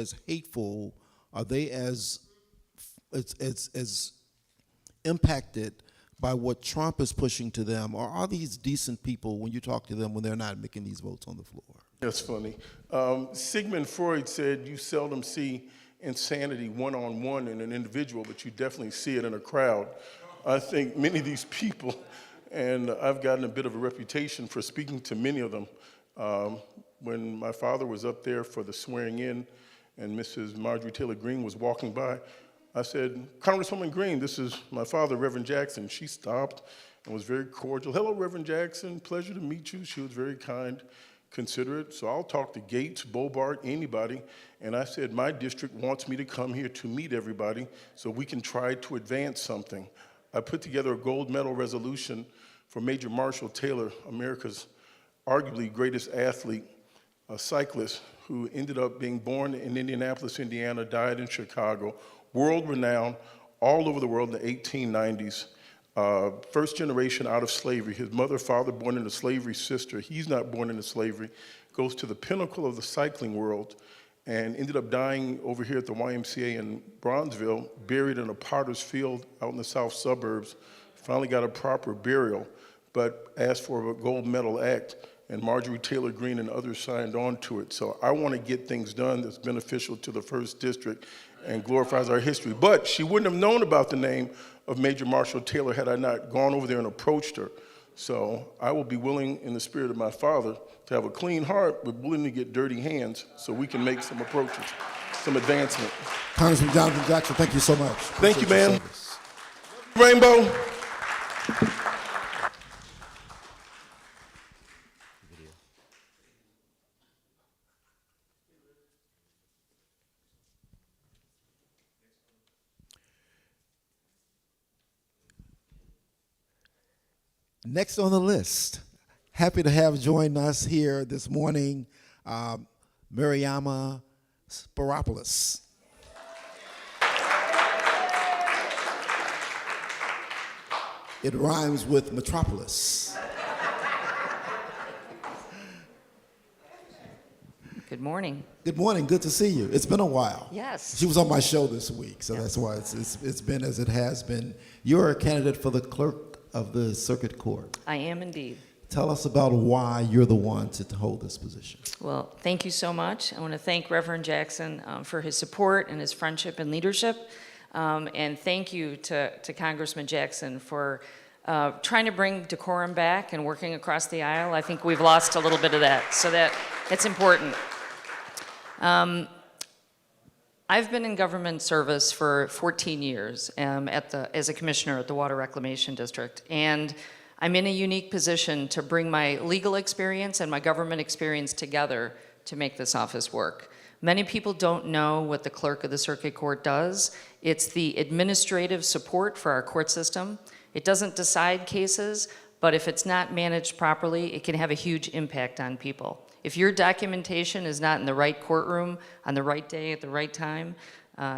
as hateful? Are they as impacted by what Trump is pushing to them, or are these decent people when you talk to them when they're not making these votes on the floor? That's funny. Sigmund Freud said you seldom see insanity one-on-one in an individual, but you definitely see it in a crowd. I think many of these people, and I've gotten a bit of a reputation for speaking to many of them. When my father was up there for the swearing in and Mrs. Marjorie Taylor Greene was walking by, I said, "Congresswoman Greene, this is my father, Reverend Jackson." She stopped and was very cordial. "Hello, Reverend Jackson, pleasure to meet you." She was very kind, considerate. So I'll talk to Gates, Bobart, anybody. And I said, my district wants me to come here to meet everybody so we can try to advance something. I put together a gold medal resolution for Major Marshall Taylor, America's arguably greatest athlete, a cyclist who ended up being born in Indianapolis, Indiana, died in Chicago, world-renowned, all over the world in the 1890s. First generation out of slavery. His mother, father born into slavery, sister. He's not born into slavery. Goes to the pinnacle of the cycling world and ended up dying over here at the YMCA in Bronzeville, buried in a potter's field out in the south suburbs. Finally got a proper burial, but asked for a gold medal act, and Marjorie Taylor Greene and others signed on to it. So I want to get things done that's beneficial to the first district and glorifies our history. But she wouldn't have known about the name of Major Marshall Taylor had I not gone over there and approached her. So I will be willing, in the spirit of my father, to have a clean heart, but willing to get dirty hands so we can make some approaches, some advancement. Congressman Jonathan Jackson, thank you so much. Thank you, man. Rainbow. Next on the list, happy to have joined us here this morning, Mariama Sparopoulos. It rhymes with metropolis. Good morning. Good morning, good to see you. It's been a while. Yes. She was on my show this week, so that's why it's been as it has been. You're a candidate for the clerk of the Circuit Court. I am indeed. Tell us about why you're the one to hold this position. Well, thank you so much. I want to thank Reverend Jackson for his support and his friendship and leadership. And thank you to Congressman Jackson for trying to bring decorum back and working across the aisle. I think we've lost a little bit of that, so that's important. I've been in government service for 14 years as a commissioner at the Water Reclamation District, and I'm in a unique position to bring my legal experience and my government experience together to make this office work. Many people don't know what the clerk of the Circuit Court does. It's the administrative support for our court system. It doesn't decide cases, but if it's not managed properly, it can have a huge impact on people. If your documentation is not in the right courtroom on the right day at the right time,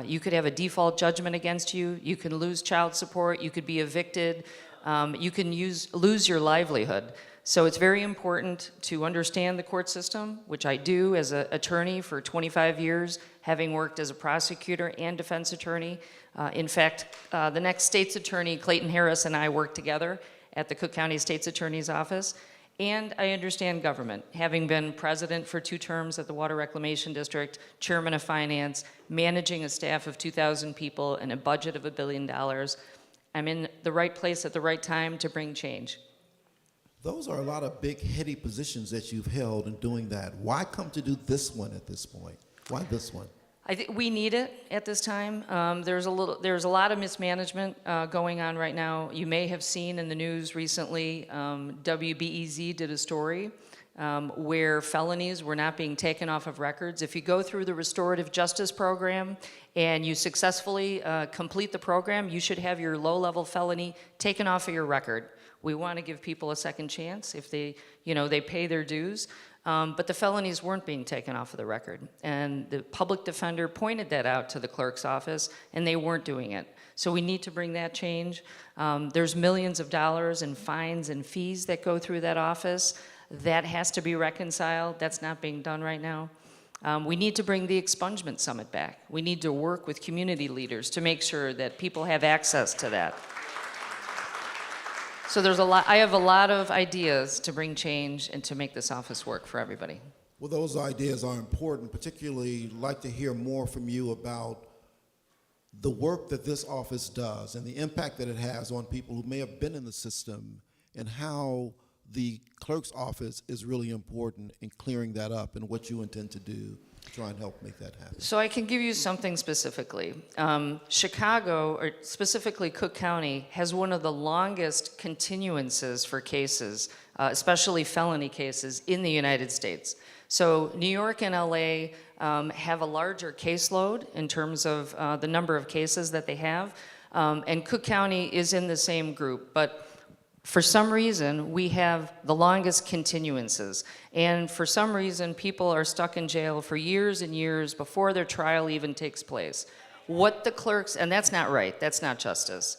you could have a default judgment against you, you can lose child support, you could be evicted, you can lose your livelihood. So it's very important to understand the court system, which I do as an attorney for 25 years, having worked as a prosecutor and defense attorney. In fact, the next state's attorney, Clayton Harris, and I work together at the Cook County State's Attorney's Office. And I understand government, having been president for 2 terms at the Water Reclamation District, chairman of finance, managing a staff of 2,000 people and a budget of $1 billion. I'm in the right place at the right time to bring change. Those are a lot of big, heady positions that you've held in doing that. Why come to do this one at this point? Why this one? I think we need it at this time. There's a lot of mismanagement going on right now. You may have seen in the news recently, WBEZ did a story where felonies were not being taken off of records. If you go through the restorative justice program and you successfully complete the program, you should have your low-level felony taken off of your record. We want to give people a second chance if they pay their dues. But the felonies weren't being taken off of the record. And the public defender pointed that out to the clerk's office, and they weren't doing it. So we need to bring that change. There's millions of dollars in fines and fees that go through that office. That has to be reconciled. That's not being done right now. We need to bring the expungement summit back. We need to work with community leaders to make sure that people have access to that. So I have a lot of ideas to bring change and to make this office work for everybody. Well, those ideas are important. Particularly, like to hear more from you about the work that this office does and the impact that it has on people who may have been in the system, and how the clerk's office is really important in clearing that up, and what you intend to do to try and help make that happen. So I can give you something specifically. Chicago, or specifically Cook County, has one of the longest continuances for cases, especially felony cases, in the United States. So New York and LA have a larger caseload in terms of the number of cases that they have, and Cook County is in the same group. But for some reason, we have the longest continuances. And for some reason, people are stuck in jail for years and years before their trial even takes place. What the clerks, and that's not right, that's not justice.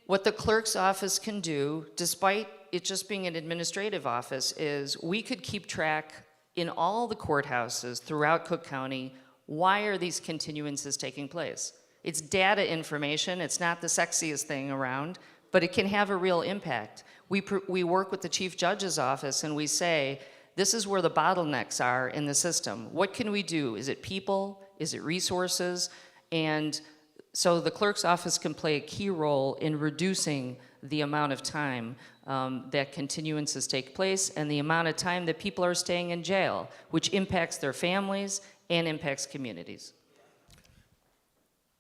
What the clerk's office can do, despite it just being an administrative office, is we could keep track in all the courthouses throughout Cook County, why are these continuances taking place? It's data information, it's not the sexiest thing around, but it can have a real impact. We work with the Chief Judge's office and we say, this is where the bottlenecks are in the system. What can we do? Is it people? Is it resources? And so the clerk's office can play a key role in reducing the amount of time that continuances take place and the amount of time that people are staying in jail, which impacts their families and impacts communities.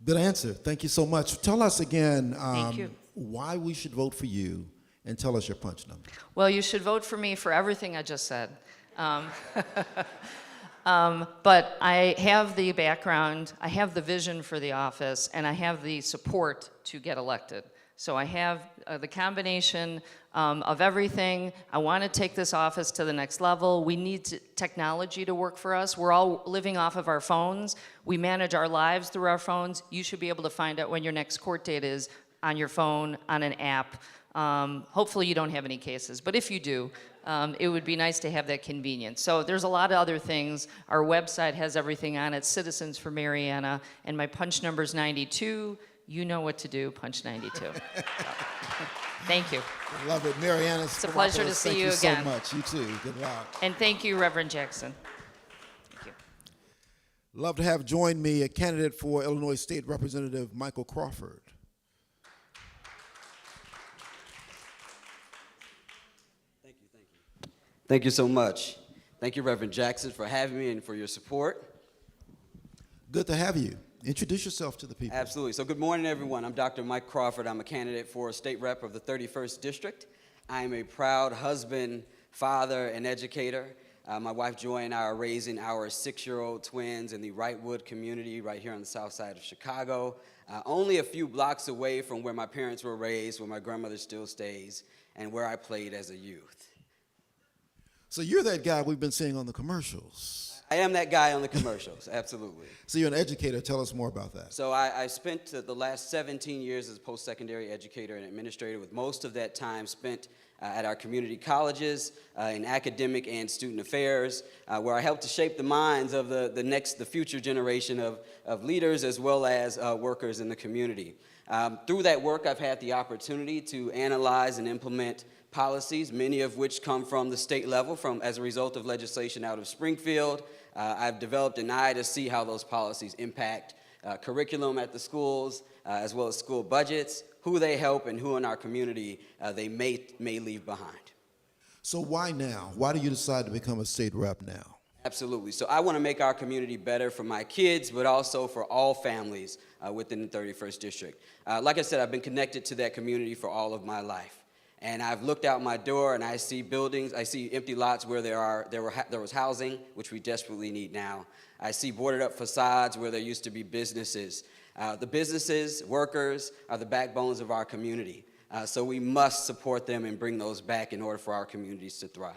Good answer. Thank you so much. Tell us again Thank you. Why we should vote for you, and tell us your punch number. Well, you should vote for me for everything I just said. But I have the background, I have the vision for the office, and I have the support to get elected. So I have the combination of everything. I want to take this office to the next level. We need technology to work for us. We're all living off of our phones. We manage our lives through our phones. You should be able to find out when your next court date is on your phone, on an app. Hopefully you don't have any cases, but if you do, it would be nice to have that convenience. So there's a lot of other things. Our website has everything on it, Citizens for Marianna, and my punch number is 92. You know what to do, punch 92. Thank you. Love it. Marianna. It's a pleasure to see you again. Thank you so much. You too. Good luck. And thank you, Reverend Jackson. Thank you. Love to have join me a candidate for Illinois State Representative Michael Crawford. Thank you so much. Thank you, Reverend Jackson, for having me and for your support. Good to have you. Introduce yourself to the people. Absolutely. So good morning, everyone. I'm Dr. Mike Crawford. I'm a candidate for state rep of the 31st District. I am a proud husband, father, and educator. My wife Joy and I are raising our 6-year-old twins in the Wrightwood community right here on the south side of Chicago, only a few blocks away from where my parents were raised, where my grandmother still stays, and where I played as a youth. So you're that guy we've been seeing on the commercials. I am that guy on the commercials, absolutely. So you're an educator. Tell us more about that. So I spent the last 17 years as a post-secondary educator and administrator, with most of that time spent at our community colleges in academic and student affairs, where I helped to shape the minds of the future generation of leaders as well as workers in the community. Through that work, I've had the opportunity to analyze and implement policies, many of which come from the state level as a result of legislation out of Springfield. I've developed an eye to see how those policies impact curriculum at the schools, as well as school budgets, who they help, and who in our community they may leave behind. So why now? Why do you decide to become a state rep now? Absolutely. So I want to make our community better for my kids, but also for all families within the 31st District. Like I said, I've been connected to that community for all of my life. And I've looked out my door and I see buildings, I see empty lots where there was housing, which we desperately need now. I see boarded up facades where there used to be businesses. The businesses, workers, are the backbones of our community. So we must support them and bring those back in order for our communities to thrive.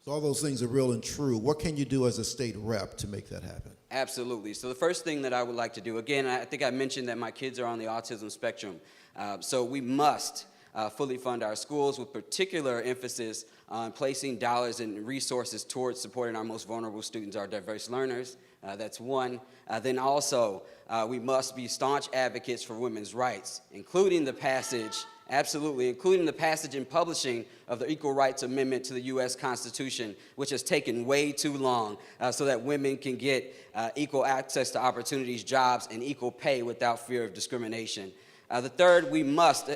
So all those things are real and true. What can you do as a state rep to make that happen? Absolutely. So the first thing that I would like to do, again, I think I mentioned that my kids are on the autism spectrum. So we must fully fund our schools, with particular emphasis on placing dollars and resources towards supporting our most vulnerable students, our diverse learners. That's one. Then also, we must be staunch advocates for women's rights, including the passage, absolutely, including the passage and publishing of the Equal Rights Amendment to the U.S. Constitution, which has taken way too long, so that women can get equal access to opportunities, jobs, and equal pay without fear of discrimination. The third, we must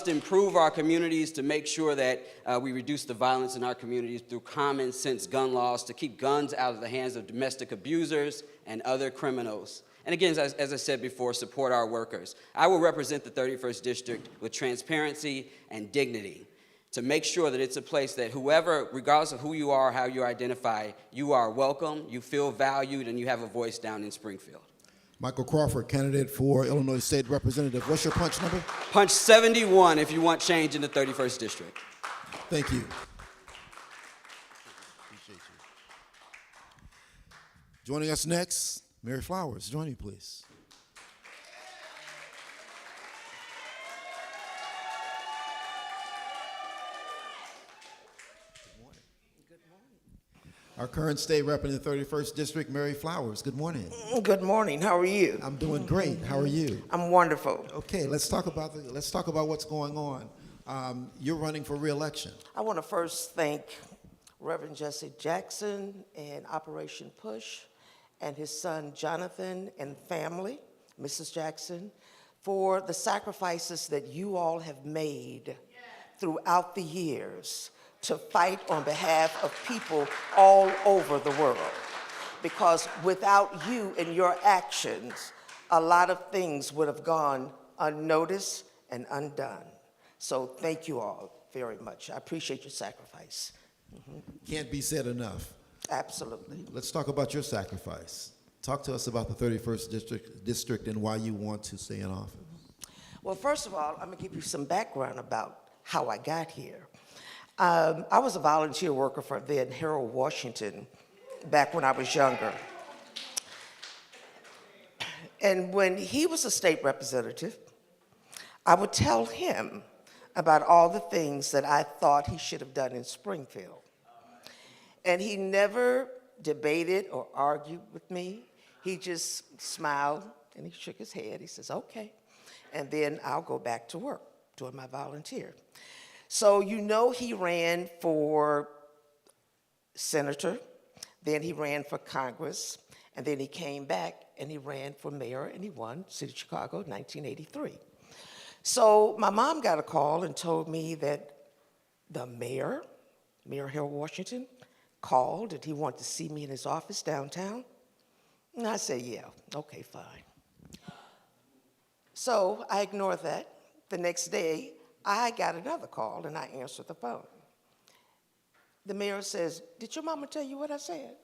improve our communities to make sure that we reduce the violence in our communities through common sense gun laws to keep guns out of the hands of domestic abusers and other criminals. And again, as I said before, support our workers. I will represent the 31st District with transparency and dignity to make sure that it's a place that whoever, regardless of who you are, how you identify, you are welcome, you feel valued, and you have a voice down in Springfield. Michael Crawford, candidate for Illinois State Representative. What's your punch number? Punch 71 if you want change in the 31st District. Thank you. Appreciate you. Joining us next, Mary Flowers. Join me, please. Our current state rep in the 31st District, Mary Flowers. Good morning. Good morning. How are you? I'm doing great. How are you? I'm wonderful. Okay, let's talk about what's going on. You're running for re-election. I want to first thank Reverend Jesse Jackson and Operation Push and his son Jonathan and family, Mrs. Jackson, for the sacrifices that you all have made throughout the years to fight on behalf of people all over the world. Because without you and your actions, a lot of things would have gone unnoticed and undone. So thank you all very much. I appreciate your sacrifice. Can't be said enough. Absolutely. Let's talk about your sacrifice. Talk to us about the 31st District and why you want to stay in office. Well, first of all, I'm gonna give you some background about how I got here. I was a volunteer worker for then Harold Washington back when I was younger. And when he was a state representative, I would tell him about all the things that I thought he should have done in Springfield. And he never debated or argued with me. He just smiled and he shook his head. He says, okay. And then I'll go back to work doing my volunteer. So you know he ran for senator, then he ran for Congress, and then he came back and he ran for mayor and he won City of Chicago in 1983. So my mom got a call and told me that the Mayor Harold Washington, called and he wanted to see me in his office downtown. And I said, yeah, okay, fine. So I ignored that. The next day, I got another call and I answered the phone. The mayor says, did your mama tell you what I said?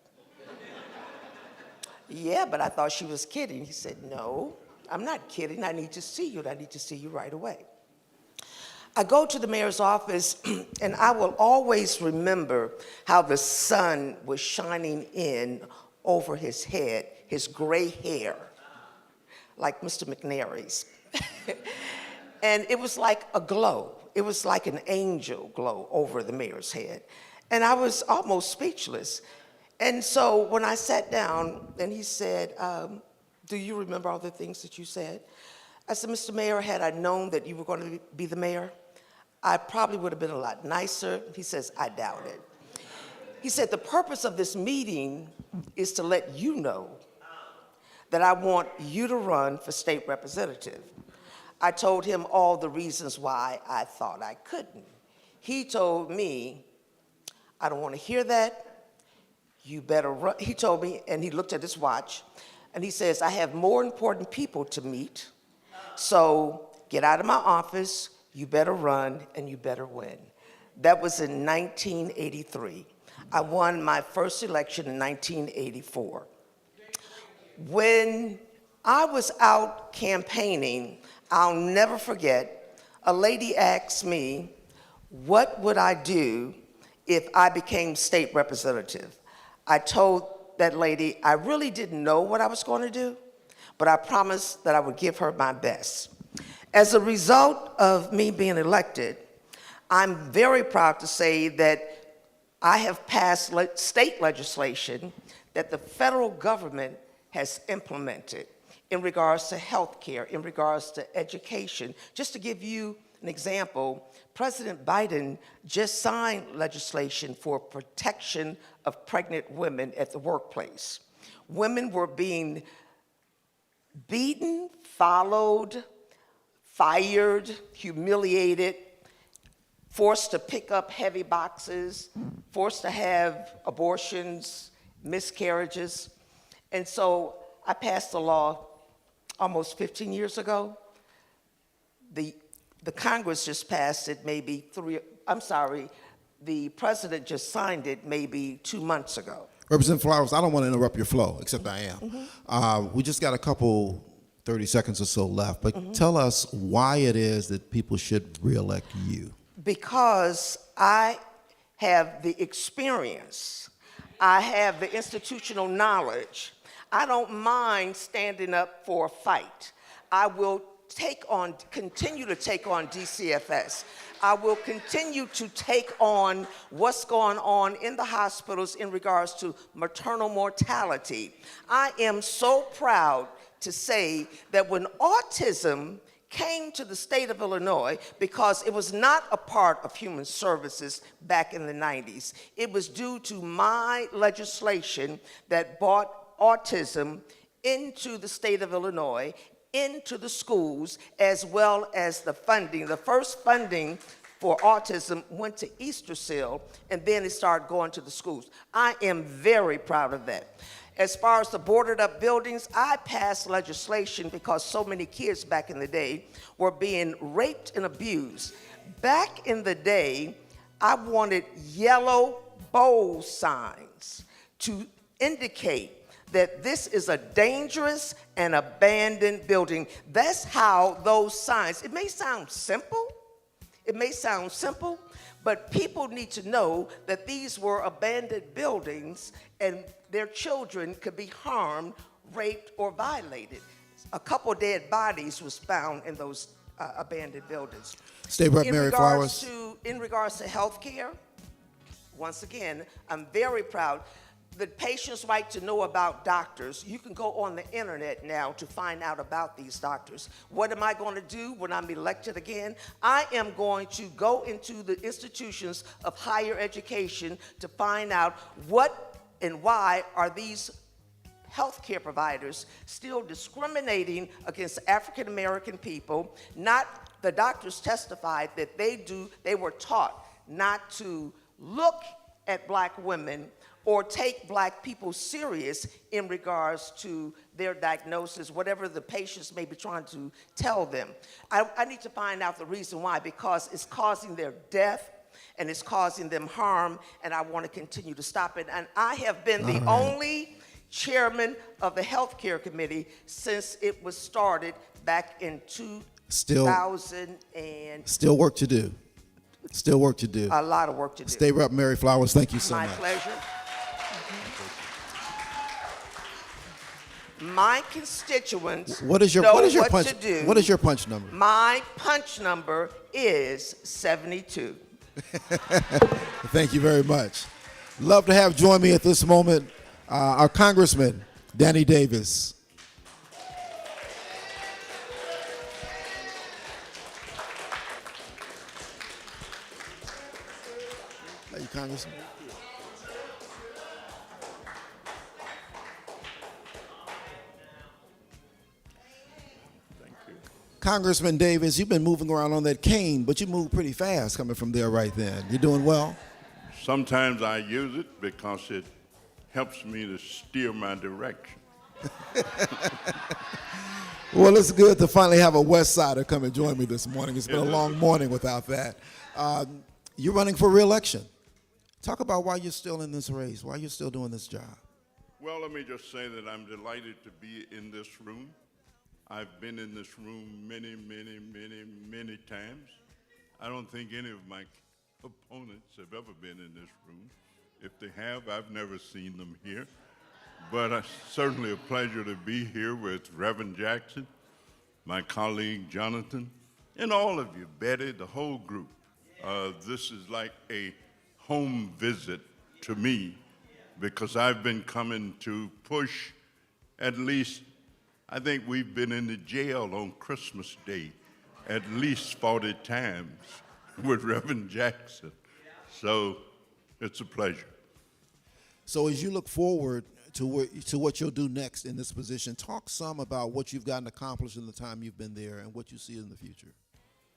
Yeah, but I thought she was kidding. He said, no, I'm not kidding. I need to see you and I need to see you right away. I go to the mayor's office and I will always remember how the sun was shining in over his head, his gray hair, like Mr. McNary's. And it was like a glow. It was like an angel glow over the mayor's head. And I was almost speechless. And so when I sat down and he said, do you remember all the things that you said? I said, Mr. Mayor, had I known that you were going to be the mayor, I probably would have been a lot nicer. He says, I doubt it. He said, the purpose of this meeting is to let you know that I want you to run for state representative. I told him all the reasons why I thought I couldn't. He told me, I don't want to hear that. You better run. He told me, and he looked at his watch, and he says, I have more important people to meet, so get out of my office, you better run, and you better win. That was in 1983. I won my first election in 1984. When I was out campaigning, I'll never forget, a lady asked me, what would I do if I became state representative? I told that lady I really didn't know what I was going to do, but I promised that I would give her my best. As a result of me being elected, I'm very proud to say that I have passed state legislation that the federal government has implemented in regards to health care, in regards to education. Just to give you an example, President Biden just signed legislation for protection of pregnant women at the workplace. Women were being beaten, followed, fired, humiliated, forced to pick up heavy boxes, forced to have abortions, miscarriages. And so I passed a law almost 15 years ago. The Congress just passed it maybe the president just signed it maybe 2 months ago. Representative Flowers, I don't want to interrupt your flow, except I am. We just got a couple 30 seconds or so left, but tell us why it is that people should reelect you. Because I have the experience, I have the institutional knowledge. I don't mind standing up for a fight. I will continue to take on DCFS. I will continue to take on what's going on in the hospitals in regards to maternal mortality. I am so proud to say that when autism came to the state of Illinois, because it was not a part of human services back in the 90s, it was due to my legislation that brought autism into the state of Illinois, into the schools, as well as the funding. The first funding for autism went to Easterseal, and then it started going to the schools. I am very proud of that. As far as the boarded up buildings, I passed legislation because so many kids back in the day were being raped and abused. Back in the day, I wanted yellow bold signs to indicate that this is a dangerous and abandoned building. That's how those signs, it may sound simple, but people need to know that these were abandoned buildings and their children could be harmed, raped, or violated. A couple dead bodies was found in those abandoned buildings. State Rep. Mary Flowers. In regards to health care, once again, I'm very proud. The patient's right to know about doctors. You can go on the internet now to find out about these doctors. What am I going to do when I'm elected again? I am going to go into the institutions of higher education to find out what and why are these healthcare providers still discriminating against African American people. The doctors testified that they were taught not to look at black women or take black people serious in regards to their diagnosis, whatever the patients may be trying to tell them. I need to find out the reason why, because it's causing their death and it's causing them harm, and I want to continue to stop it. And I have been the only chairman of the Healthcare Committee since it was started back in 2000 and... Still work to do. Still work to do. A lot of work to do. State Rep. Mary Flowers, thank you so much. My pleasure. My constituents What is your know what is your what punch? to do. What is your punch number? My punch number is 72. Thank you very much. Love to have join me at this moment our Congressman Danny Davis. Thank you, Congressman. Congressman Davis, you've been moving around on that cane, but you move pretty fast coming from there right then. You doing well? Sometimes I use it because it helps me to steer my direction. Well, it's good to finally have a West Sider come and join me this morning. It's been a long morning without that. You're running for re-election. Talk about why you're still in this race, why you're still doing this job. Well, let me just say that I'm delighted to be in this room. I've been in this room many, many, many, many times. I don't think any of my opponents have ever been in this room. If they have, I've never seen them here. But it's certainly a pleasure to be here with Reverend Jackson, my colleague Jonathan, and all of you, Betty, the whole group. This is like a home visit to me because I've been coming to push at least, I think we've been in the jail on Christmas Day at least 40 times with Reverend Jackson. So it's a pleasure. So as you look forward to what you'll do next in this position, talk some about what you've gotten accomplished in the time you've been there and what you see in the future.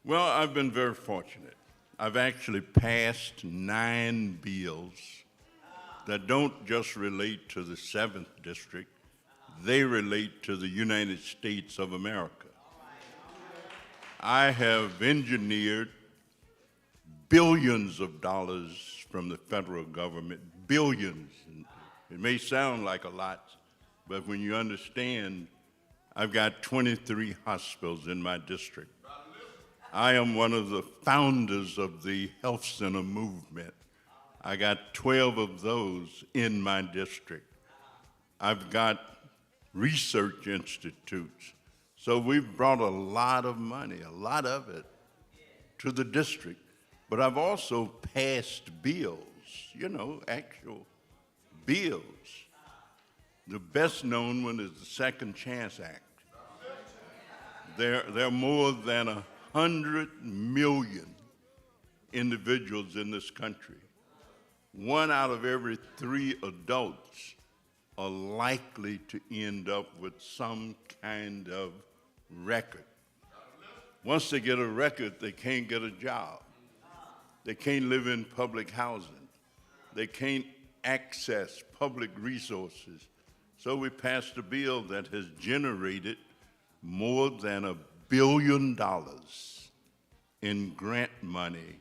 Well, I've been very fortunate. I've actually passed 9 bills that don't just relate to the 7th District, they relate to the United States of America. I have engineered billions of dollars from the federal government, billions. It may sound like a lot, but when you understand, I've got 23 hospitals in my district. I am one of the founders of the health center movement. I got 12 of those in my district. I've got research institutes. So we've brought a lot of money, a lot of it, to the district. But I've also passed bills, you know, actual bills. The best known one is the Second Chance Act. There are more than 100 million individuals in this country. 1 out of every 3 adults are likely to end up with some kind of record. Once they get a record, they can't get a job. They can't live in public housing. They can't access public resources. So we passed a bill that has generated more than $1 billion in grant money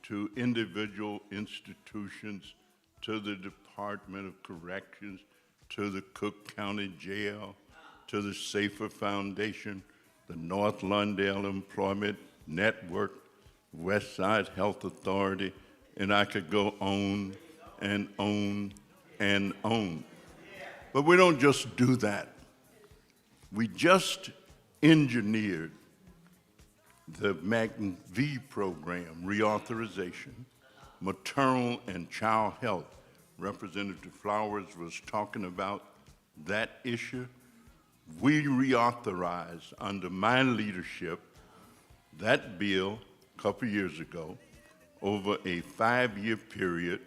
to individual institutions, to the Department of Corrections, to the Cook County Jail, to the Safer Foundation, the North Lawndale Employment Network, West Side Health Authority, and I could go on and on and on. But we don't just do that. We just engineered the MACV program, reauthorization, maternal and child health. Representative Flowers was talking about that issue. We reauthorized under my leadership that bill a couple years ago over a 5-year period,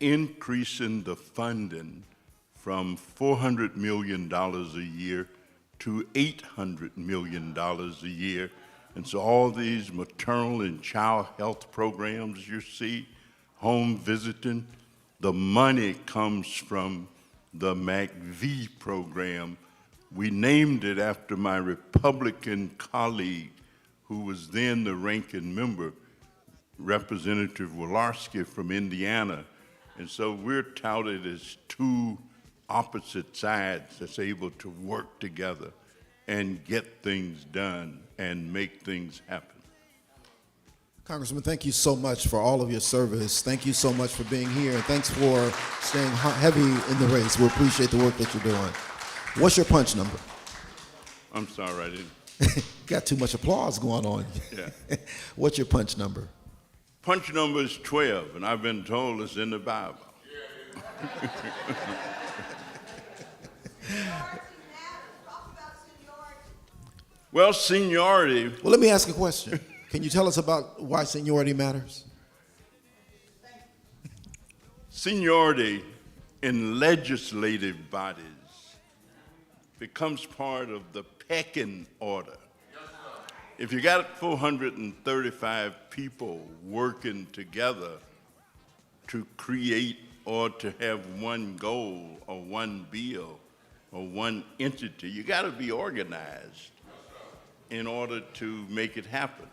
increasing the funding from $400 million a year to $800 million a year. And so all these maternal and child health programs you see, home visiting, the money comes from the MACV program. We named it after my Republican colleague, who was then the ranking member, Representative Wolarski from Indiana. And so we're touted as 2 opposite sides that's able to work together and get things done and make things happen. Congressman, thank you so much for all of your service. Thank you so much for being here, and thanks for staying heavy in the race. We appreciate the work that you're doing. What's your punch number? I'm sorry, I didn't. Got too much applause going on. Yeah. What's your punch number? Punch number is 12, and I've been told it's in the Bible. Well, seniority. Well, let me ask a question. Can you tell us about why seniority matters? Seniority in legislative bodies becomes part of the pecking order. If you got 435 people working together to create or to have one goal or one bill or one entity, you got to be organized in order to make it happen.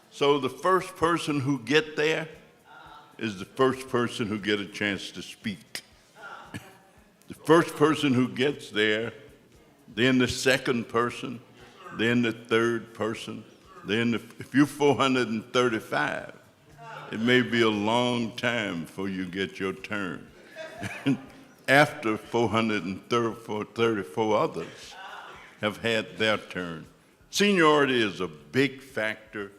So the first person who get there is the first person who get a chance to speak. The first person who gets there, then the second person, then the third person, then if you're 435, it may be a long time before you get your turn. After 434 others have had their turn. Seniority is a big factor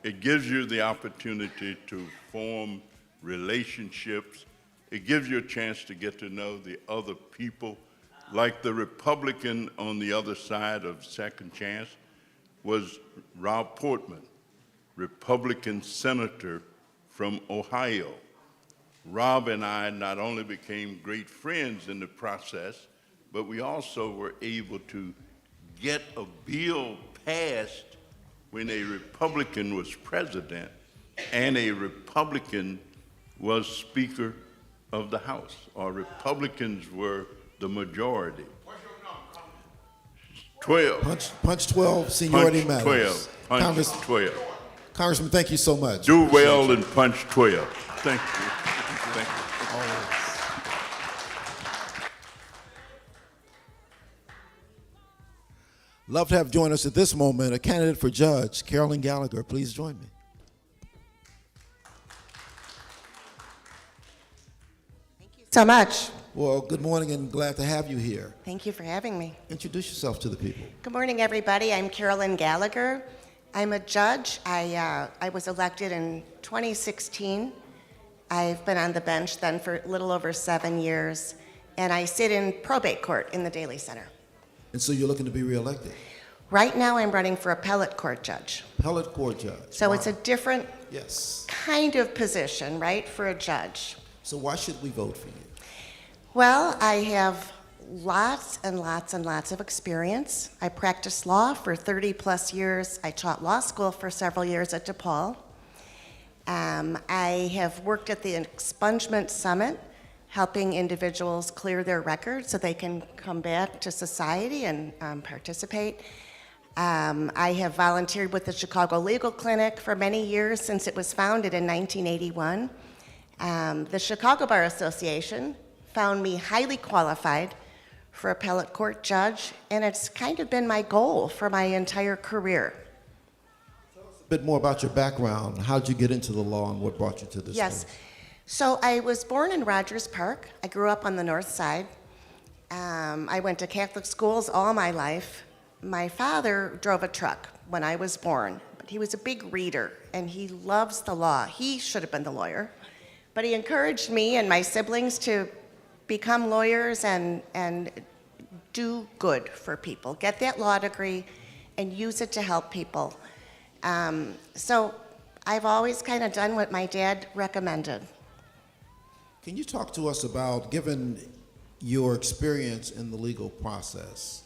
It gives you the opportunity to form relationships. It gives you a chance to get to know the other people. Like the Republican on the other side of Second Chance was Rob Portman, Republican senator from Ohio. Rob and I not only became great friends in the process, but we also were able to get a bill passed when a Republican was president and a Republican was Speaker of the House, or Republicans were the majority. 12. Punch 12, seniority Punch matters. 12. Punch 12. Congressman, thank you so much. Do well and punch 12. Thank you. Thank you. Love to have join us at this moment a candidate for judge, Carolyn Gallagher. Please join me. So much. Well, good morning and glad to have you here. Thank you for having me. Introduce yourself to the people. Good morning, everybody. I'm Carolyn Gallagher. I'm a judge. I was elected in 2016. I've been on the bench then for a little over 7 years, and I sit in probate court in the Daly Center. And so you're looking to be reelected. Right now, I'm running for appellate court judge. Appellate court judge. So Wow. it's a different Yes. kind of position, right, for a judge. So why should we vote for you? Well, I have lots and lots and lots of experience. I practiced law for 30 plus years. I taught law school for several years at DePaul. I have worked at the Expungement Summit, helping individuals clear their records so they can come back to society and participate. I have volunteered with the Chicago Legal Clinic for many years since it was founded in 1981. The Chicago Bar Association found me highly qualified for appellate court judge, and it's kind of been my goal for my entire career. A bit more about your background. How did you get into the law and what brought you to this? Yes. stage? So I was born in Rogers Park. I grew up on the north side. I went to Catholic schools all my life. My father drove a truck when I was born, but he was a big reader, and he loves the law. He should have been the lawyer, but he encouraged me and my siblings to become lawyers and do good for people. Get that law degree and use it to help people. So I've always kind of done what my dad recommended. Can you talk to us about, given your experience in the legal process,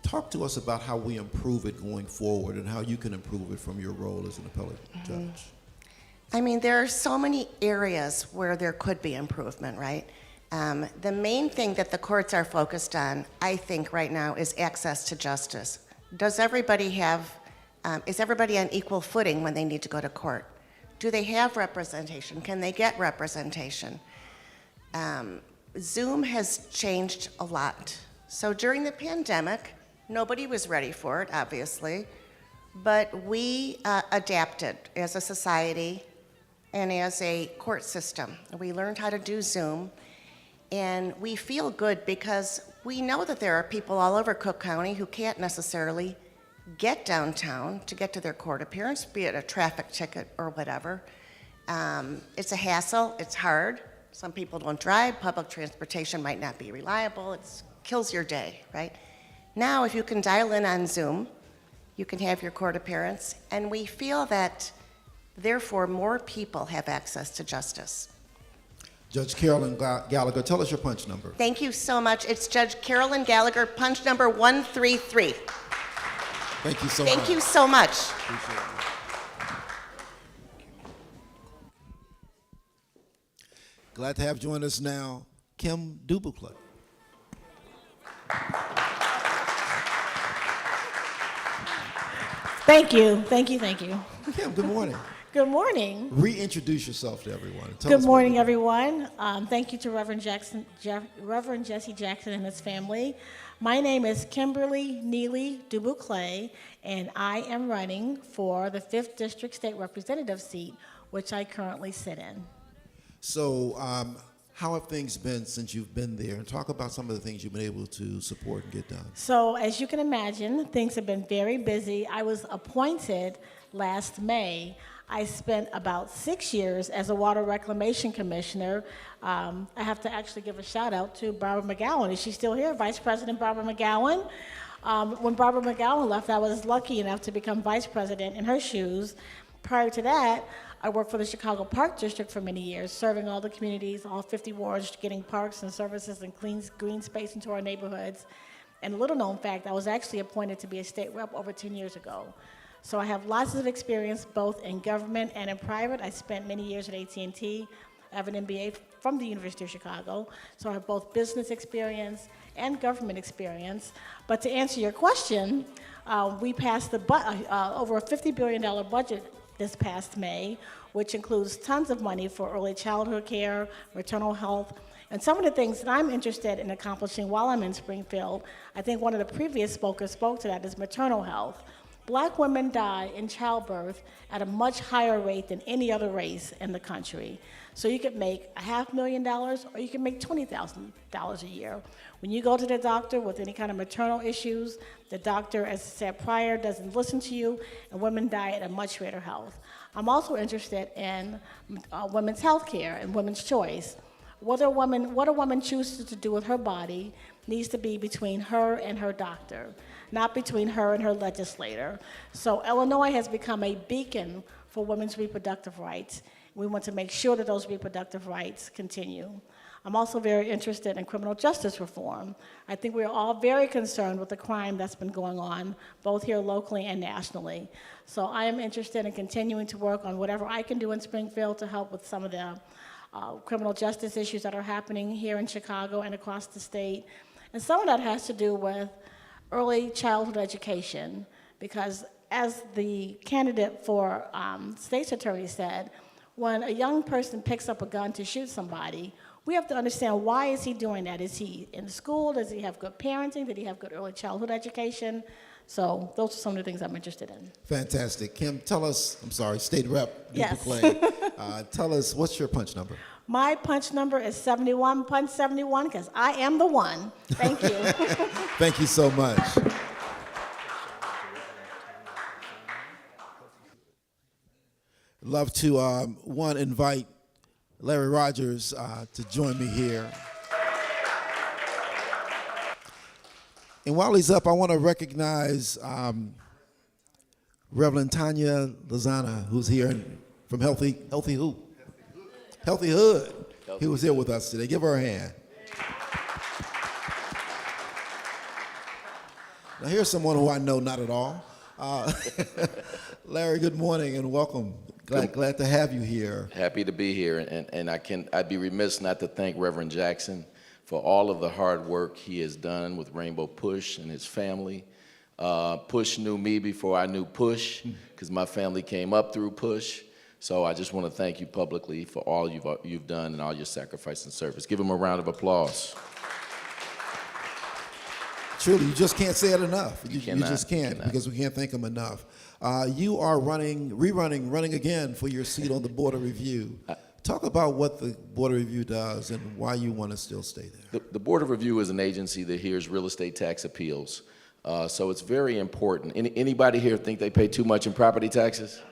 talk to us about how we improve it going forward and how you can improve it from your role as an appellate judge? I mean, there are so many areas where there could be improvement, right? The main thing that the courts are focused on, I think, right now is access to justice. Does everybody have, is everybody on equal footing when they need to go to court? Do they have representation? Can they get representation? Zoom has changed a lot. So during the pandemic, nobody was ready for it, obviously, but we adapted as a society and as a court system. We learned how to do Zoom, and we feel good because we know that there are people all over Cook County who can't necessarily get downtown to get to their court appearance, be it a traffic ticket or whatever. It's a hassle, it's hard. Some people don't drive, public transportation might not be reliable, it kills your day, right? Now, if you can dial in on Zoom, you can have your court appearance, and we feel that, therefore, more people have access to justice. Judge Carolyn Gallagher, tell us your punch number. Thank you so much. It's Judge Carolyn Gallagher, punch number 133. Thank you so much. Thank you so much. Glad to have join us now, Kim Dubuclet. Thank you, thank you, thank you. Kim, good morning. Good morning. Reintroduce yourself to everyone. Tell Good us morning, what everyone. Thank you to Reverend Jesse Jackson and his family. My name is Kimberly Neely Dubuclet, and I am running for the 5th District State Representative seat, which I currently sit in. So How have things been since you've been there? And talk about some of the things you've been able to support and get done. So, as you can imagine, things have been very busy. I was appointed last May. I spent about 6 years as a water reclamation commissioner. I have to actually give a shout out to Barbara McGowan. Is she still here? Vice President Barbara McGowan. When Barbara McGowan left, I was lucky enough to become vice president in her shoes. Prior to that, I worked for the Chicago Park District for many years, serving all the communities, all 50 wards, getting parks and services and clean green space into our neighborhoods. And a little known fact, I was actually appointed to be a state rep over 10 years ago. So I have lots of experience both in government and in private. I spent many years at AT&T. I have an MBA from the University of Chicago, so I have both business experience and government experience. But to answer your question, we passed over a $50 billion budget this past May, which includes tons of money for early childhood care, maternal health, and some of the things that I'm interested in accomplishing while I'm in Springfield. I think one of the previous speakers spoke to that, is maternal health. Black women die in childbirth at a much higher rate than any other race in the country. So you could make $500,000 or you can make $20,000 a year. When you go to the doctor with any kind of maternal issues, the doctor, as I said prior, doesn't listen to you, and women die at a much greater health. I'm also interested in women's health care and women's choice. What a woman chooses to do with her body needs to be between her and her doctor, not between her and her legislator. So Illinois has become a beacon for women's reproductive rights. We want to make sure that those reproductive rights continue. I'm also very interested in criminal justice reform. I think we're all very concerned with the crime that's been going on, both here locally and nationally. So I am interested in continuing to work on whatever I can do in Springfield to help with some of the criminal justice issues that are happening here in Chicago and across the state. And some of that has to do with early childhood education, because as the candidate for state's attorney said, when a young person picks up a gun to shoot somebody, we have to understand, why is he doing that? Is he in school? Does he have good parenting? Did he have good early childhood education? So those are some of the things I'm interested in. Fantastic. Kim, tell us, State Rep Yes. Dubuque, tell us, what's your punch number? My punch number is 71, punch 71, because I am the one. Thank you. Thank you so much. Love to, invite Larry Rogers to join me here. And while he's up, I want to recognize Reverend Tanya Lozana, who's here from Healthy Hood. He was here with us today. Give her a hand. Now here's someone who I know not at all. Larry, good morning and welcome. Glad to have you here. Happy to be here, and I'd be remiss not to thank Reverend Jackson for all of the hard work he has done with Rainbow Push and his family. Push knew me before I knew Push, because my family came up through Push. So I just want to thank you publicly for all you've done and all your sacrifice and service. Give him a round of applause. Truly, you just can't say it enough. You just can't, cannot. because we can't thank him enough. You are running again for your seat on the Board of Review. Talk about what the Board of Review does and why you want to still stay there. The Board of Review is an agency that hears real estate tax appeals. So it's very important. Anybody here think they pay too much in property taxes?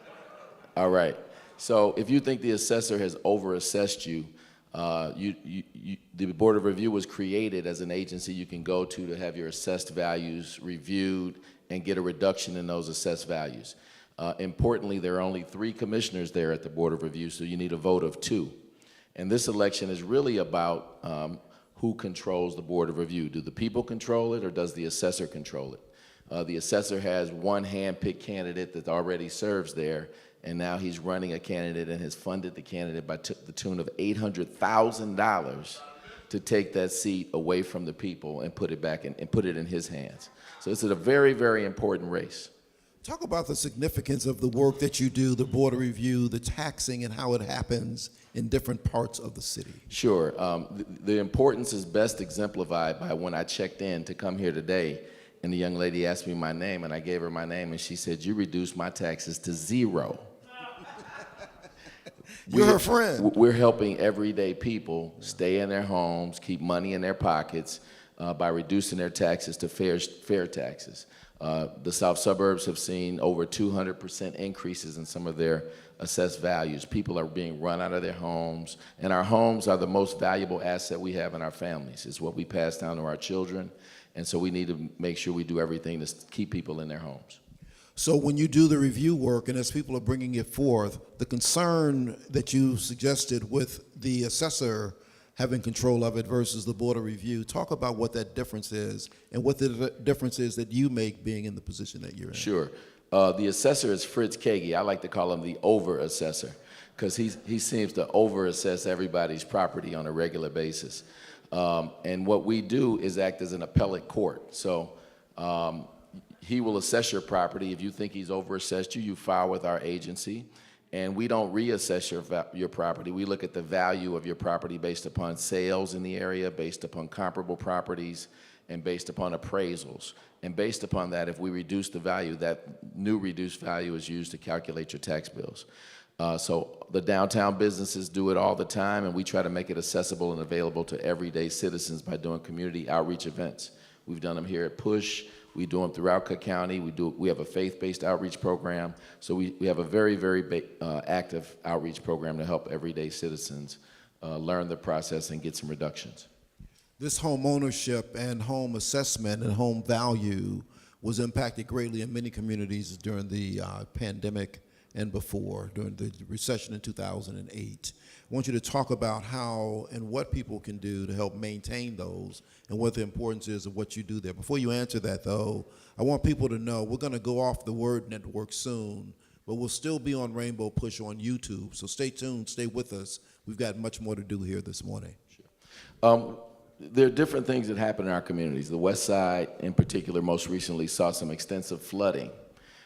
All right. So if you think the assessor has over-assessed you, the Board of Review was created as an agency you can go to have your assessed values reviewed and get a reduction in those assessed values. Importantly, there are only 3 commissioners there at the Board of Review, so you need a vote of 2. And this election is really about who controls the Board of Review. Do the people control it, or does the assessor control it? The assessor has one hand-picked candidate that already serves there, and now he's running a candidate and has funded the candidate by the tune of $800,000 to take that seat away from the people and put it back and put it in his hands. So it's a very, very important race. Talk about the significance of the work that you do, the Board of Review, the taxing, and how it happens in different parts of the city. Sure. The importance is best exemplified by when I checked in to come here today, and the young lady asked me my name, and I gave her my name, and she said, "You reduced my taxes to 0." You're her friend. We're helping everyday people stay in their homes, keep money in their pockets by reducing their taxes to fair taxes. The South suburbs have seen over 200% increases in some of their assessed values. People are being run out of their homes, and our homes are the most valuable asset we have in our families. It's what we pass down to our children, and so we need to make sure we do everything to keep people in their homes. So when you do the review work and as people are bringing it forth, the concern that you suggested with the assessor having control of it versus the Board of Review, talk about what that difference is and what the difference is that you make being in the position that you're in. Sure. The assessor is Fritz Kagi. I like to call him the over-assessor because he seems to over-assess everybody's property on a regular basis. And what we do is act as an appellate court. So he will assess your property. If you think he's over-assessed you, you file with our agency. And we don't reassess your property. We look at the value of your property based upon sales in the area, based upon comparable properties, and based upon appraisals. And based upon that, if we reduce the value, that new reduced value is used to calculate your tax bills. So the downtown businesses do it all the time, and we try to make it accessible and available to everyday citizens by doing community outreach events. We've done them here at Push. We do them throughout Cook County. We have a faith-based outreach program. So we have a very, very active outreach program to help everyday citizens learn the process and get some reductions. This home ownership and home assessment and home value was impacted greatly in many communities during the pandemic and before, during the recession in 2008. I want you to talk about how and what people can do to help maintain those and what the importance is of what you do there. Before you answer that, though, I want people to know we're going to go off the Word Network soon, but we'll still be on Rainbow Push on YouTube. So stay tuned, stay with us. We've got much more to do here this morning. Sure. There are different things that happen in our communities. The West Side, in particular, most recently saw some extensive flooding.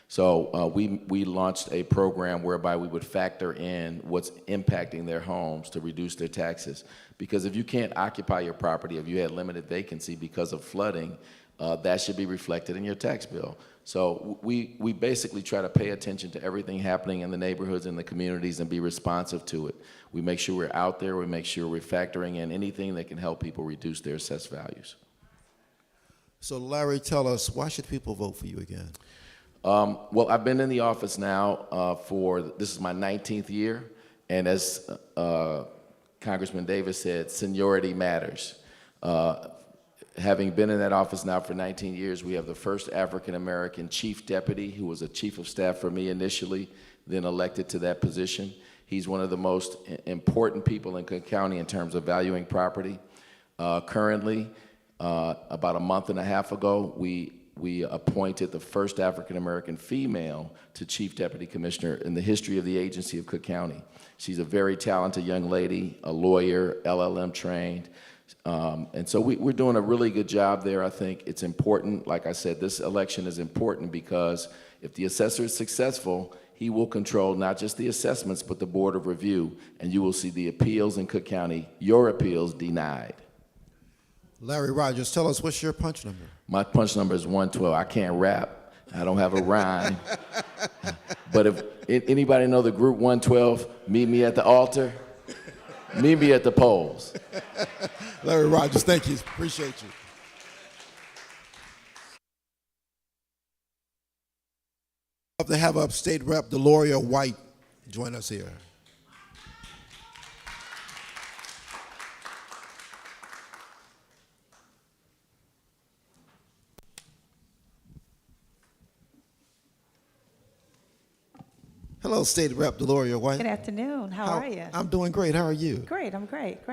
So we launched a program whereby we would factor in what's impacting their homes to reduce their taxes. Because if you can't occupy your property, if you had limited vacancy because of flooding, that should be reflected in your tax bill. So we basically try to pay attention to everything happening in the neighborhoods and the communities and be responsive to it. We make sure we're out there, we make sure we're factoring in anything that can help people reduce their assessed values. So Larry, tell us, why should people vote for you again? Well, I've been in the office now this is my 19th year, and as Congressman Davis said, seniority matters. Having been in that office now for 19 years, we have the first African-American chief deputy who was a chief of staff for me initially, then elected to that position. He's one of the most important people in Cook County in terms of valuing property. Currently, about a month and a half ago, we appointed the first African-American female to Chief Deputy Commissioner in the history of the agency of Cook County. She's a very talented young lady, a lawyer, LLM trained. And so we're doing a really good job there. I think it's important. Like I said, this election is important because if the assessor is successful, he will control not just the assessments, but the Board of Review, and you will see the appeals in Cook County, your appeals denied. Larry Rogers, tell us, what's your punch number? My punch number is 112. I can't rap. I don't have a rhyme. But if anybody know the group 112, meet me at the altar, meet me at the polls. Larry Rogers, thank you. Appreciate you. Love to have State Rep Deloria White join us here. Hello, State Rep Deloria White. Good afternoon. How are you? I'm doing great. How are you? Great. I'm great.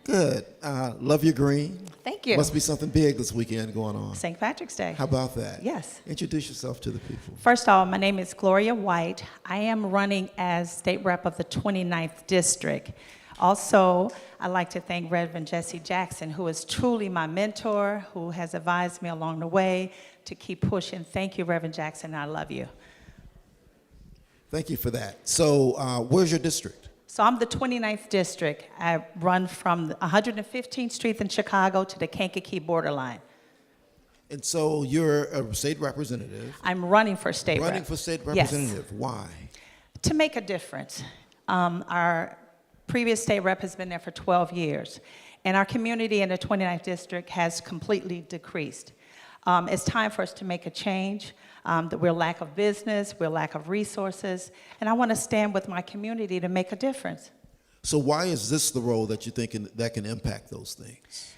Good. Love your green. Thank you. Must be something big this weekend going on. St. Patrick's Day. How about that? Yes. Introduce yourself to the people. First of all, my name is Gloria White. I am running as state rep of the 29th District. Also, I'd like to thank Reverend Jesse Jackson, who is truly my mentor, who has advised me along the way to keep pushing. Thank you, Reverend Jackson. I love you. Thank you for that. So where's your district? So I'm the 29th District. I run from 115th Street in Chicago to the Kankakee borderline. And so you're a state representative. I'm running for state rep. Running for state Yes. representative. Why? To make a difference. Our previous state rep has been there for 12 years, and our community in the 29th district has completely decreased. It's time for us to make a change. That we're lack of business, we're lack of resources, and I want to stand with my community to make a difference. So why is this the role that you think that can impact those things?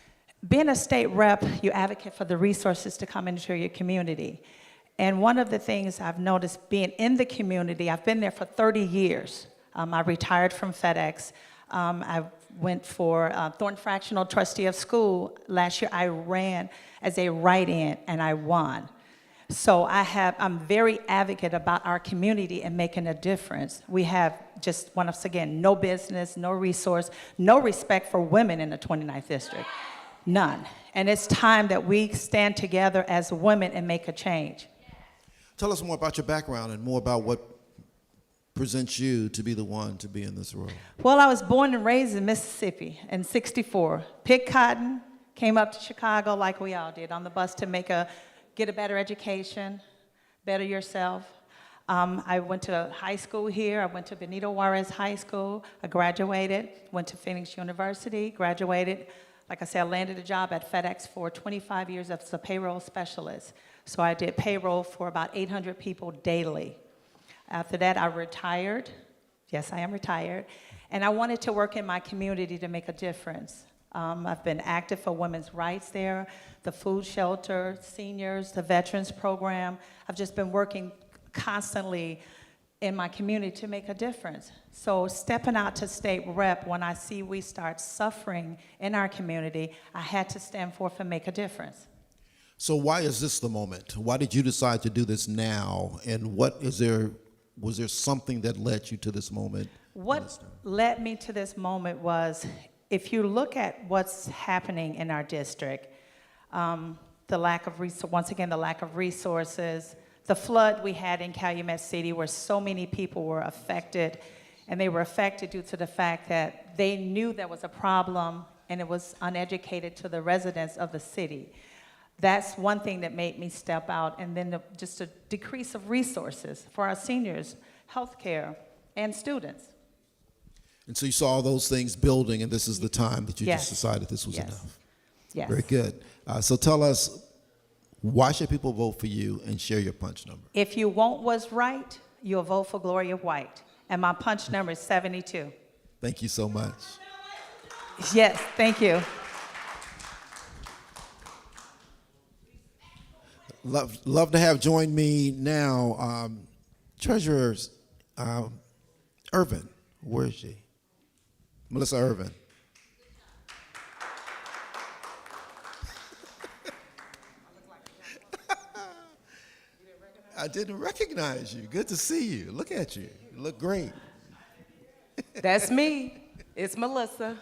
Being a state rep, you advocate for the resources to come into your community. And one of the things I've noticed being in the community, I've been there for 30 years. I retired from FedEx. I went for Thornton Fractional Trustee of School. Last year I ran as a write-in and I won. So I'm very advocate about our community and making a difference. We have just, once again, no business, no resource, no respect for women in the 29th district. None. And it's time that we stand together as women and make a change. Tell us more about your background and more about what presents you to be the one to be in this role. Well, I was born and raised in Mississippi in '64. Picked cotton, came up to Chicago like we all did on the bus to get a better education, better yourself. I went to high school here. I went to Benito Juarez High School. I graduated, went to Phoenix University, graduated. Like I said, I landed a job at FedEx for 25 years as a payroll specialist. So I did payroll for about 800 people daily. After that, I retired. Yes, I am retired. And I wanted to work in my community to make a difference. I've been active for women's rights there, the food shelter, seniors, the veterans program. I've just been working constantly in my community to make a difference. So stepping out to state rep, when I see we start suffering in our community, I had to stand forth and make a difference. So why is this the moment? Why did you decide to do this now? And was there something that led you to this moment? What led me to this moment was, if you look at what's happening in our district, the lack of resources, the flood we had in Calumet City where so many people were affected, and they were affected due to the fact that they knew there was a problem and it was uneducated to the residents of the city. That's one thing that made me step out, and then just a decrease of resources for our seniors, healthcare, and students. And so you saw all those things building, and this is the time that you Yes. just decided this was Yes. enough. Yes. Very good. So tell us, why should people vote for you, and share your punch number? If you want what's right, you'll vote for Gloria White. And my punch number is 72. Thank you so much. Yes, thank you. Love to have join me now, Treasurer Irvin. Where is she? Melissa Irvin. I didn't recognize you. Good to see you. Look at you. You look great. That's me. It's Melissa.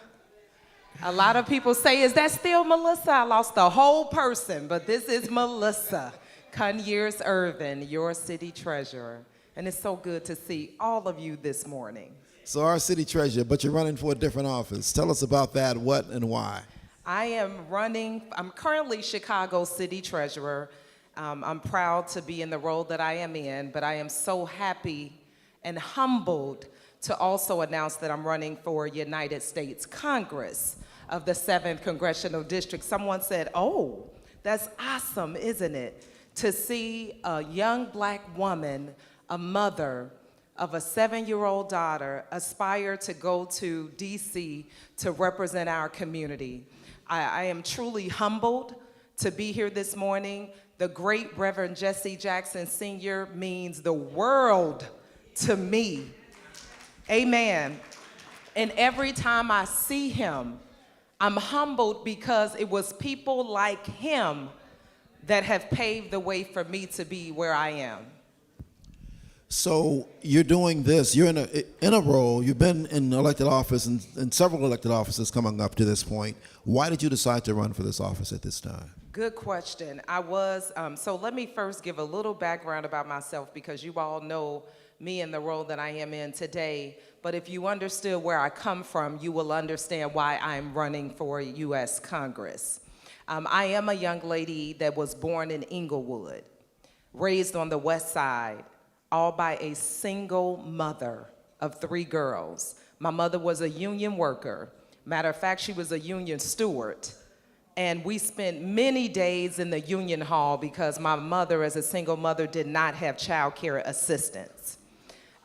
A lot of people say, is that still Melissa? I lost the whole person, but this is Melissa Conyers Irvin, your city treasurer. And it's so good to see all of you this morning. So our city treasurer, but you're running for a different office. Tell us about that, what and why. I'm currently Chicago city treasurer. I'm proud to be in the role that I am in, but I am so happy and humbled to also announce that I'm running for United States Congress of the 7th Congressional District. Someone said, oh, that's awesome, isn't it? To see a young black woman, a mother of a 7-year-old daughter, aspire to go to DC to represent our community. I am truly humbled to be here this morning. The great Reverend Jesse Jackson Sr. means the world to me. Amen. And every time I see him, I'm humbled because it was people like him that have paved the way for me to be where I am. So you're doing this. You're in a role. You've been in elected office and several elected offices coming up to this point. Why did you decide to run for this office at this time? Good question. So let me first give a little background about myself, because you all know me in the role that I am in today. But if you understood where I come from, you will understand why I'm running for U.S. Congress. I am a young lady that was born in Inglewood, raised on the West Side, all by a single mother. of 3 girls. My mother was a union worker. Matter of fact, she was a union steward. And we spent many days in the union hall because my mother, as a single mother, did not have child care assistance.